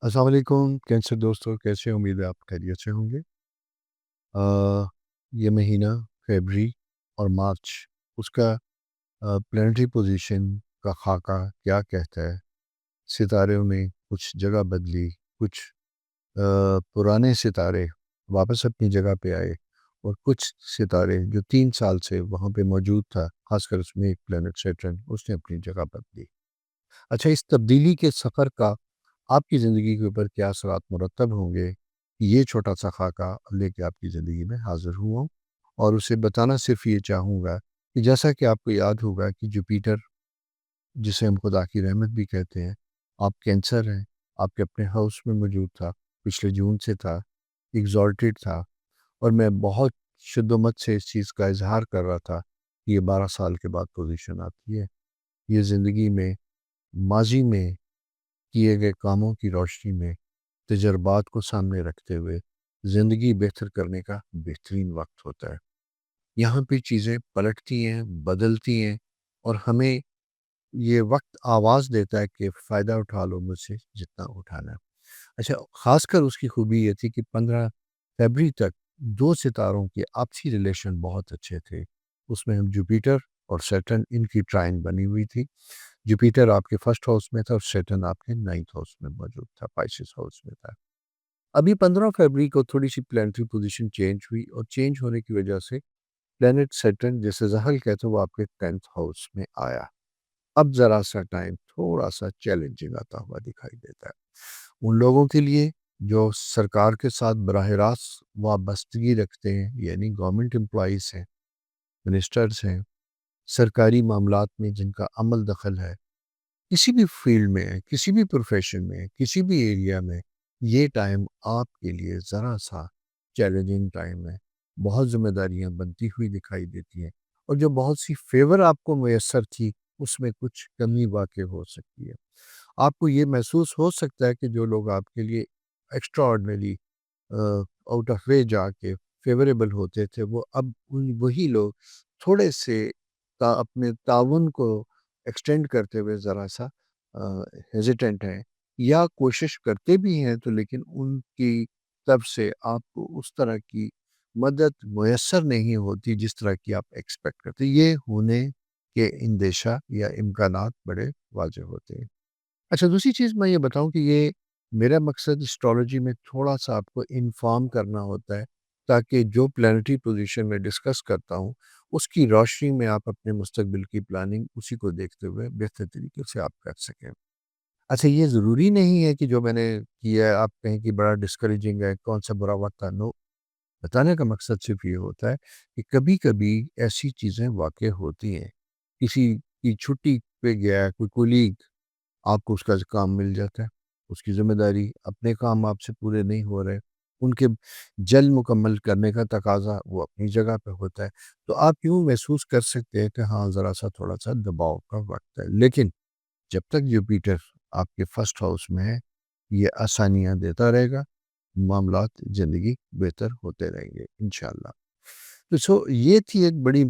السلام علیکم کینسر دوستوں، کیسے ہیں؟ امید ہے آپ خیریت سے ہوں گے۔ آ، یہ مہینہ فیبری اور مارچ، اس کا پلانٹری پوزیشن کا خاکہ کیا کہتا ہے؟ ستاروں نے کچھ جگہ بدلی، کچھ پرانے ستارے واپس اپنی جگہ پہ آئے، اور کچھ ستارے جو 3 سال سے وہاں پہ موجود تھا، خاص کر اس میں ایک پلانٹ سیٹرن، اس نے اپنی جگہ بدلی۔ اچھا، اس تبدیلی کے سفر کا آپ کی زندگی کے اوپر کیا اثرات مرتب ہوں گے؟ یہ چھوٹا سا خاکہ لے کے آپ کی زندگی میں حاضر ہوا ہوں، اور اسے بتانا صرف یہ چاہوں گا کہ جیسا کہ آپ کو یاد ہوگا کہ جوپیٹر، جسے ہم خدا کی رحمت بھی کہتے ہیں، آپ کینسر ہیں، آپ کے اپنے ہاؤس میں موجود تھا، پچھلے جون سے تھا، ایگزالٹیڈ تھا، اور میں بہت شدت سے اس چیز کا اظہار کر رہا تھا کہ یہ 12 سال کے بعد پوزیشن آتی ہے۔ یہ زندگی میں ماضی میں کیے گئے کاموں کی روشنی میں تجربات کو سامنے رکھتے ہوئے زندگی بہتر کرنے کا بہترین وقت ہوتا ہے۔ یہاں پہ چیزیں پلٹتی ہیں، بدلتی ہیں، اور ہمیں یہ وقت آواز دیتا ہے کہ فائدہ اٹھا لو مجھ سے جتنا اٹھانا ہے۔ اچھا، خاص کر اس کی خوبی یہ تھی کہ 15 فیبری تک دو ستاروں کے آپسی ریلیشن بہت اچھے تھے۔ اس میں ہم جوپیٹر اور سیٹرن، ان کی ٹرائن بنی ہوئی تھی۔ جوپیٹر آپ کے فرسٹ ہاؤس میں تھا، اور سیٹرن آپ کے 9th ہاؤس میں موجود تھا، پائسس ہاؤس میں تھا۔ ابھی 15 فیبری کو تھوڑی سی پلانٹری پوزیشن چینج ہوئی، اور چینج ہونے کی وجہ سے پلانٹ سیٹرن، جیسے زحل کہتے ہیں، وہ آپ کے 10th ہاؤس میں آیا۔ اب ذرا سا ٹائم تھوڑا سا چیلنجنگ آتا ہوا دکھائی دیتا ہے ان لوگوں کے لیے جو سرکار کے ساتھ براہ راست وابستگی رکھتے ہیں، یعنی گورنمنٹ امپلائیز ہیں، منسٹرز ہیں، سرکاری معاملات میں جن کا عمل دخل ہے، کسی بھی فیلڈ میں، کسی بھی پروفیشن میں، کسی بھی ایریا میں، یہ ٹائم آپ کے لیے ذرا سا چیلنجنگ ٹائم ہے۔ بہت ذمہ داریاں بنتی ہوئی دکھائی دیتی ہیں، اور جو بہت سی فیور آپ کو میسر تھی، اس میں کچھ کمی واقع ہو سکتی ہے۔ آپ کو یہ محسوس ہو سکتا ہے کہ جو لوگ آپ کے لیے extra ordinary out of way جا کے فیوریبل ہوتے تھے، وہ اب وہی لوگ تھوڑے سے اپنے تعاون کو ایکسٹینڈ کرتے ہوئے ذرا سا ہیزیٹنٹ ہیں، یا کوشش کرتے بھی ہیں تو لیکن ان کی طرف سے آپ کو اس طرح کی مدد میسر نہیں ہوتی جس طرح کی آپ ایکسپیکٹ کرتے۔ یہ ہونے کے اندیشہ یا امکانات بڑے واضح ہوتے ہیں۔ اچھا، دوسری چیز میں یہ بتاؤں کہ یہ میرا مقصد اسٹرالوجی میں تھوڑا سا آپ کو انفارم کرنا ہوتا ہے، تاکہ جو پلانٹری پوزیشن میں ڈسکس کرتا ہوں، اس کی روشنی میں آپ اپنے مستقبل کی پلاننگ اسی کو دیکھتے ہوئے بہتر طریقے سے آپ کر سکیں۔ اچھا، یہ ضروری نہیں ہے کہ جو میں نے کیا ہے آپ کہیں کہ بڑا ڈسکریجنگ ہے، کون سا برا وقت تھا۔ نو، بتانے کا مقصد صرف یہ ہوتا ہے کہ کبھی کبھی ایسی چیزیں واقع ہوتی ہیں۔ کسی کی چھٹی پہ گیا ہے کوئی کولیگ، آپ کو اس کا کام مل جاتا ہے، اس کی ذمہ داری، اپنے کام آپ سے پورے نہیں ہو رہے، ان کے جلد مکمل کرنے کا تقاضا وہ اپنی جگہ پہ ہوتا ہے، تو آپ یوں محسوس کر سکتے ہیں کہ ہاں ذرا سا تھوڑا سا دباؤ کا وقت ہے۔ لیکن جب تک جوپیٹر آپ کے فرسٹ ہاؤس میں ہے، یہ آسانیاں دیتا رہے گا، معاملات زندگی بہتر ہوتے رہیں گے انشاءاللہ۔ تو یہ تھی ایک بڑی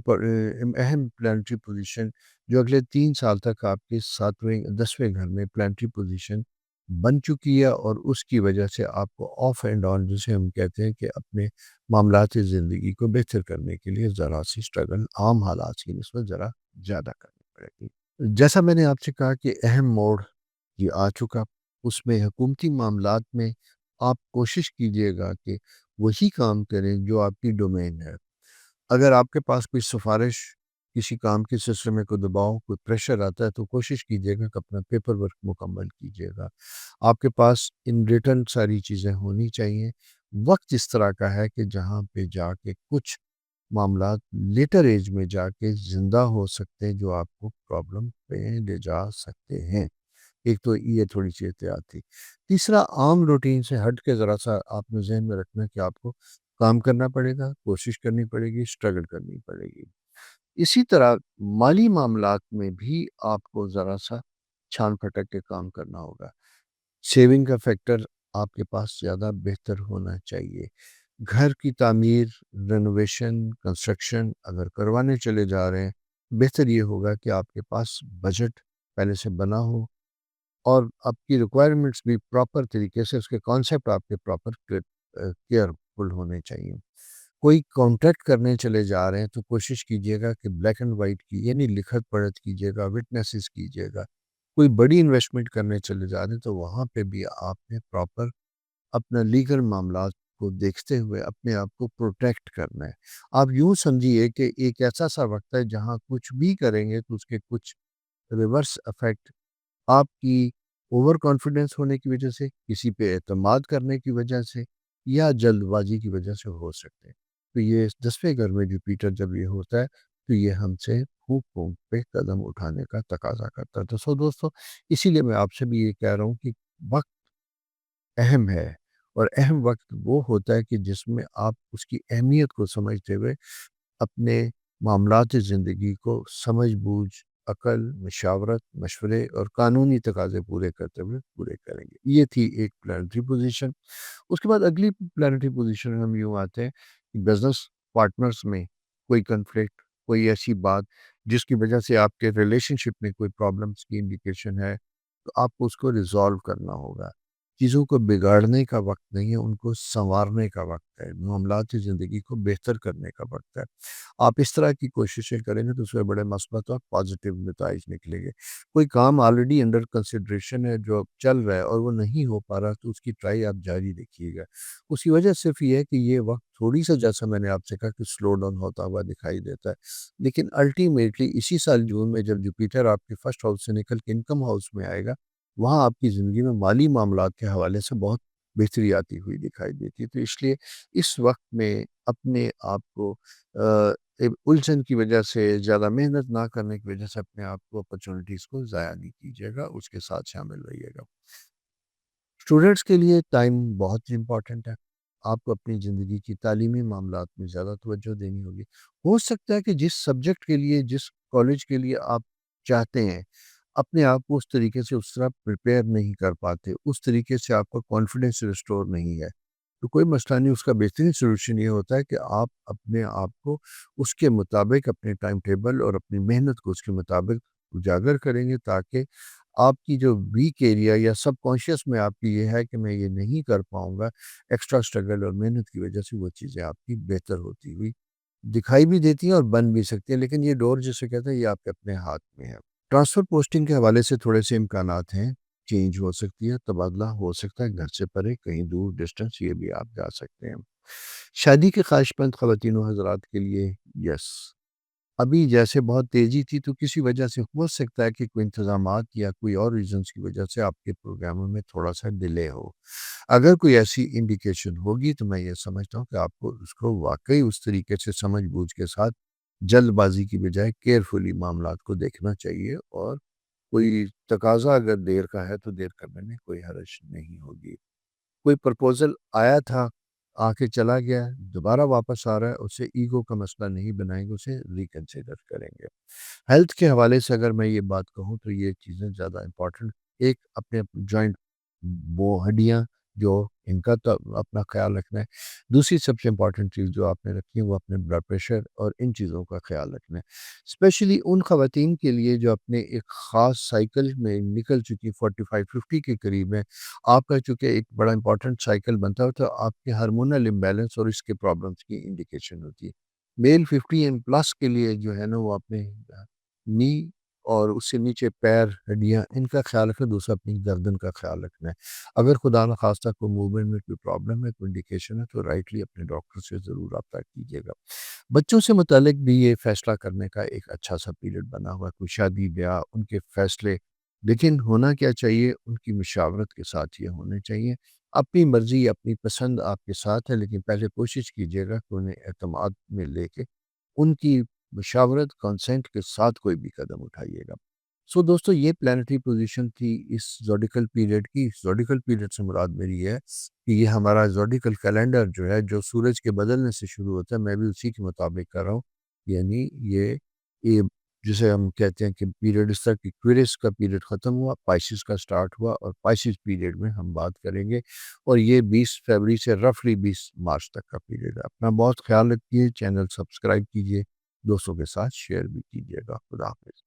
اہم پلانٹری پوزیشن جو اگلے 3 سال تک آپ کے 7ویں 10ویں گھر میں پلانٹری پوزیشن بن چکی ہے، اور اس کی وجہ سے آپ کو آف اینڈ آن، جسے ہم کہتے ہیں کہ اپنے معاملات زندگی کو بہتر کرنے کے لیے ذرا سی اسٹرگل عام حالات کی نسبت ذرا زیادہ کرنی پڑے گی۔ جیسا میں نے آپ سے کہا کہ اہم موڑ یہ آ چکا، اس میں حکومتی معاملات میں آپ کوشش کیجئے گا کہ وہی کام کریں جو آپ کی ڈومین ہے۔ اگر آپ کے پاس کوئی سفارش، کسی کام کے سلسلے میں کوئی دباؤ، کوئی پریشر آتا ہے، تو کوشش کیجئے گا کہ اپنا پیپر ورک مکمل کیجئے گا۔ آپ کے پاس ان ریٹرن ساری چیزیں ہونی چاہیے۔ وقت اس طرح کا ہے کہ جہاں پہ جا کے کچھ معاملات لیٹر ایج میں جا کے زندہ ہو سکتے ہیں، جو آپ کو پرابلم پہ لے جا سکتے ہیں۔ ایک تو یہ تھوڑی سی احتیاط تھی۔ تیسرا، عام روٹین سے ہٹ کے ذرا سا آپ نے ذہن میں رکھنا کہ آپ کو کام کرنا پڑے گا، کوشش کرنی پڑے گی، اسٹرگل کرنی پڑے گی۔ اسی طرح مالی معاملات میں بھی آپ کو ذرا سا چھان پھٹک کے کام کرنا ہوگا۔ سیونگ کا فیکٹر آپ کے پاس زیادہ بہتر ہونا چاہیے۔ گھر کی تعمیر، رینوویشن، کنسٹرکشن اگر کروانے چلے جا رہے ہیں، بہتر یہ ہوگا کہ آپ کے پاس بجٹ پہلے سے بنا ہو، اور آپ کی ریکوائرمنٹس بھی پراپر طریقے سے، اس کے کانسیپٹ آپ کے پراپر کیئرفل ہونے چاہیے۔ کوئی کانٹیکٹ کرنے چلے جا رہے ہیں تو کوشش کیجیے گا کہ بلیک اینڈ وائٹ کی، یعنی لکھت پڑھت کیجیے گا، وٹنسز کیجیے گا۔ کوئی بڑی انویسٹمنٹ کرنے چلے جا رہے ہیں تو وہاں پہ بھی آپ نے پراپر اپنا لیگل معاملات کو دیکھتے ہوئے اپنے آپ کو پروٹیکٹ کرنا ہے۔ آپ یوں سمجھیے کہ ایک ایسا سا وقت ہے جہاں کچھ بھی کریں گے تو اس کے کچھ ریورس افیکٹ آپ کی اوور کانفیڈنس ہونے کی وجہ سے، کسی پہ اعتماد کرنے کی وجہ سے، یا جلد بازی کی وجہ سے ہو سکتے ہیں۔ تو یہ 10ویں گھر میں جوپیٹر جب یہ ہوتا ہے تو یہ ہم سے پھونک پھونک پہ قدم اٹھانے کا تقاضا کرتا ہے۔ تو دوستو، اسی لیے میں آپ سے بھی یہ کہہ رہا ہوں کہ وقت اہم ہے، اور اہم وقت وہ ہوتا ہے کہ جس میں آپ اس کی اہمیت کو سمجھتے ہوئے اپنے معاملات زندگی کو سمجھ بوجھ، عقل، مشاورت، مشورے اور قانونی تقاضے پورے کرتے ہوئے پورے کریں گے۔ یہ تھی ایک پلانٹری پوزیشن۔ اس کے بعد اگلی پلانٹری پوزیشن ہم یوں آتے ہیں کہ بزنس پارٹنرز میں کوئی کنفلکٹ، کوئی ایسی بات جس کی وجہ سے آپ کے ریلیشن شپ میں کوئی پرابلمس کی انڈیکیشن ہے، تو آپ کو اس کو ریزالو کرنا ہوگا۔ چیزوں کو بگاڑنے کا وقت نہیں ہے، ان کو سنوارنے کا وقت ہے، معاملات زندگی کو بہتر کرنے کا وقت ہے۔ آپ اس طرح کی کوششیں کریں گے تو اس میں بڑے مثبت اور پازیٹیو نتائج نکلیں گے۔ کوئی کام آلریڈی انڈر کنسیڈریشن ہے جو اب چل رہا ہے اور وہ نہیں ہو پا رہا، تو اس کی ٹرائی آپ جاری رکھیے گا۔ اس کی وجہ صرف یہ ہے کہ یہ وقت تھوڑی سا، جیسا میں نے آپ سے کہا، کہ سلو ڈاؤن ہوتا ہوا دکھائی دیتا ہے، لیکن الٹیمیٹلی اسی سال جون میں جب جوپیٹر آپ کے فرسٹ ہاؤس سے نکل کے انکم ہاؤس میں آئے گا، وہاں آپ کی زندگی میں مالی معاملات کے حوالے سے بہت بہتری آتی ہوئی دکھائی دیتی ہے۔ تو اس لیے اس وقت میں اپنے آپ کو الجھن کی وجہ سے، زیادہ محنت نہ کرنے کی وجہ سے اپنے آپ کو، اپرچونٹیز کو ضائع نہیں کیجیے گا، اس کے ساتھ شامل رہیے گا۔ اسٹوڈنٹس کے لیے ٹائم بہت امپورٹنٹ ہے۔ آپ کو اپنی زندگی کی تعلیمی معاملات میں زیادہ توجہ دینی ہوگی۔ ہو سکتا ہے کہ جس سبجیکٹ کے لیے، جس کالج کے لیے آپ چاہتے ہیں، اپنے آپ کو اس طریقے سے اس طرح پریپیئر نہیں کر پاتے، اس طریقے سے آپ کا کانفیڈنس ریسٹور نہیں ہے، تو کوئی مسئلہ نہیں۔ اس کا بہترین سلوشن یہ ہوتا ہے کہ آپ اپنے آپ کو اس کے مطابق، اپنے ٹائم ٹیبل اور اپنی محنت کو اس کے مطابق اجاگر کریں گے، تاکہ آپ کی جو ویک ایریا یا سب کانشیس میں آپ کی یہ ہے کہ میں یہ نہیں کر پاؤں گا، ایکسٹرا اسٹرگل اور محنت کی وجہ سے وہ چیزیں آپ کی بہتر ہوتی ہوئی دکھائی بھی دیتی ہیں اور بن بھی سکتی ہیں، لیکن یہ ڈور جسے کہتے ہیں، یہ آپ کے اپنے ہاتھ میں ہے۔ ٹرانسفر پوسٹنگ کے حوالے سے تھوڑے سے امکانات ہیں، چینج ہو سکتی ہے، تبادلہ ہو سکتا ہے، گھر سے پرے، کہیں دور ڈسٹنس، یہ بھی آپ جا سکتے ہیں۔ شادی کے خواہش مند خواتین و حضرات کے لیے یس، ابھی جیسے بہت تیزی تھی، تو کسی وجہ سے ہو سکتا ہے کہ کوئی انتظامات یا کوئی اور ریزنس کی وجہ سے آپ کے پروگراموں میں تھوڑا سا ڈیلے ہو۔ اگر کوئی ایسی انڈیکیشن ہوگی تو میں یہ سمجھتا ہوں کہ آپ کو اس کو واقعی اس طریقے سے سمجھ بوجھ کے ساتھ، جلد بازی کی بجائے کیئرفلی معاملات کو دیکھنا چاہیے، اور کوئی تقاضا اگر دیر کا ہے تو دیر کرنے میں کوئی حرج نہیں ہوگی۔ کوئی پرپوزل آیا تھا، آ کے چلا گیا، دوبارہ واپس آ رہا ہے، اسے ایگو کا مسئلہ نہیں بنائیں گے، اسے ریکنسیڈر کریں گے۔ ہیلتھ کے حوالے سے اگر میں یہ بات کہوں تو یہ چیزیں زیادہ امپورٹنٹ، ایک اپنے جوائنٹ، وہ ہڈیاں جو ان کا تو اپنا خیال رکھنا ہے، دوسری سب سے امپورٹنٹ چیز جو آپ نے رکھی ہے وہ اپنے بلڈ پریشر اور ان چیزوں کا خیال رکھنا ہے، اسپیشلی ان خواتین کے لیے جو اپنے ایک خاص سائیکل میں نکل چکی، 45-50 کے قریب ہیں۔ آپ کا چونکہ ایک بڑا امپورٹنٹ سائیکل بنتا ہے تو آپ کے ہارمونل امبیلنس اور اس کے پرابلمس کی انڈیکیشن ہوتی ہے۔ میل 50 اینڈ پلس کے لیے جو ہے نا، وہ اپنے نی اور اس سے نیچے پیر، ہڈیاں، ان کا خیال رکھنا، دوسرا اپنی گردن کا خیال رکھنا ہے۔ اگر خدا نخواستہ کوئی موومنٹ میں کوئی پرابلم ہے، کوئی انڈیکیشن ہے، تو رائٹلی اپنے ڈاکٹر سے ضرور رابطہ کیجیے گا۔ بچوں سے متعلق بھی یہ فیصلہ کرنے کا ایک اچھا سا پیریڈ بنا ہوا ہے، کوئی شادی بیاہ، ان کے فیصلے، لیکن ہونا کیا چاہیے، ان کی مشاورت کے ساتھ یہ ہونے چاہیے۔ اپنی مرضی، اپنی پسند آپ کے ساتھ ہے، لیکن پہلے کوشش کیجیے گا کہ انہیں اعتماد میں لے کے ان کی مشاورت، کنسنٹ کے ساتھ کوئی بھی قدم اٹھائیے گا۔ سو دوستو، یہ پلانٹری پوزیشن تھی اس زوڈیکل پیریڈ کی۔ زوڈیکل پیریڈ سے مراد میری یہ ہے کہ یہ ہمارا زوڈیکل کیلنڈر جو ہے، جو سورج کے بدلنے سے شروع ہوتا ہے، میں بھی اسی کے مطابق کر رہا ہوں۔ یعنی یہ جسے ہم کہتے ہیں کہ پیریڈ اس طرح کی، کوئرس کا پیریڈ ختم ہوا، پائسس کا سٹارٹ ہوا، اور پائسس پیریڈ میں ہم بات کریں گے، اور یہ 20 فروری سے رفلی 20 مارچ تک کا پیریڈ ہے۔ اپنا بہت خیال رکھیے، چینل سبسکرائب کیجیے، دوستوں کے ساتھ شیئر بھی کیجیے گا۔ خدا حافظ۔